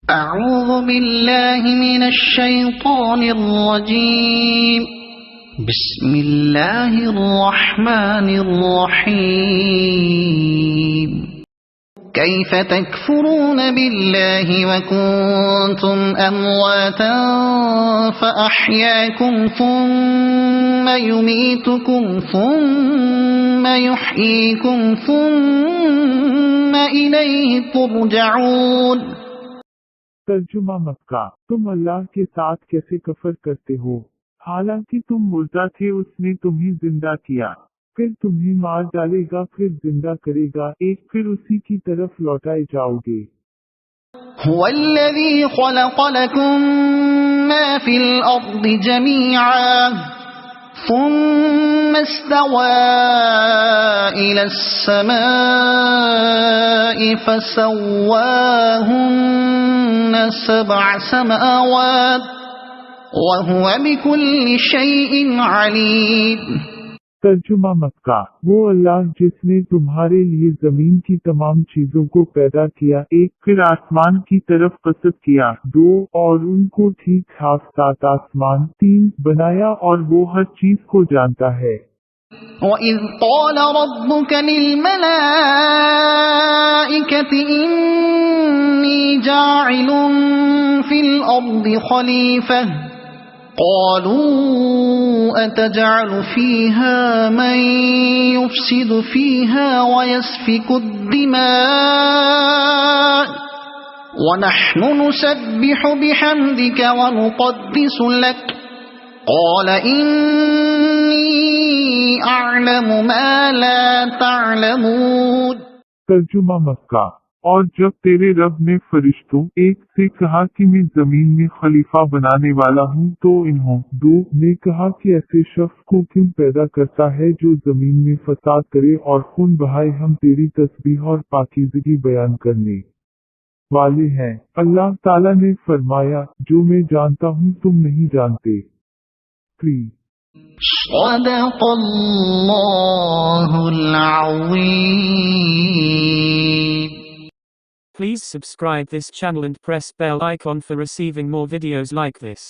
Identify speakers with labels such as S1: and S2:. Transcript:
S1: أعوذ بالله من الشيطان الرجيم. بسم الله الرحمن الرحيم. كيف تكفرون بالله وكنتم أمواتا فأحياكم ثم يميتكم ثم يحييكم ثم إليه ترجعون.
S2: ترجمہ مکہ تم اللہ کے ساتھ کیسے کفر کرتے ہو حالانکہ تم مردہ تھے، اس نے تمہیں زندہ کیا، پھر تمہیں مار ڈالے گا، پھر زندہ کرے گا، پھر اسی کی طرف لوٹائے جاؤ گے۔
S1: هو الذي خلق لكم ما في الأرض جميعا ثم استوى إلى السماء فسواهن 7 سماوات وهو بكل شيء عليم.
S2: ترجمہ مکہ وہ اللہ جس نے تمہارے لیے زمین کی تمام چیزوں کو پیدا کیا، پھر آسمان کی طرف قصد کیا، 2 اور ان کو ٹھیک ٹھاک 7 آسمان 3 بنایا، اور وہ ہر چیز کو جانتا ہے۔
S1: وَإِذْ قَالَ رَبُّكَ لِلْمَلَائِكَةِ إِنِّي جَاعِلٌ فِي الْأَرْضِ خَلِيفَةً قالوا أتجعل فيها من يفسد فيها ويسفك الدماء ونحن نسبح بحمدك ونقدس لك قال إني أعلم ما لا تعلمون.
S2: ترجمہ مکہ اور جب تیرے رب نے فرشتوں سے کہا کہ میں زمین میں خلیفہ بنانے والا ہوں، تو انہوں 2 نے کہا کہ ایسے شخص کو کیوں پیدا کرتا ہے جو زمین میں فساد کرے اور خون بہائے، ہم تیری تسبیح اور پاکیزگی بیان کرنے والے ہیں۔ اللہ تعالیٰ نے فرمایا جو میں جانتا ہوں تم نہیں جانتے۔
S1: صدق اللہ العظیم.
S3: Please subscribe this channel and press bell icon for receiving more videos like this.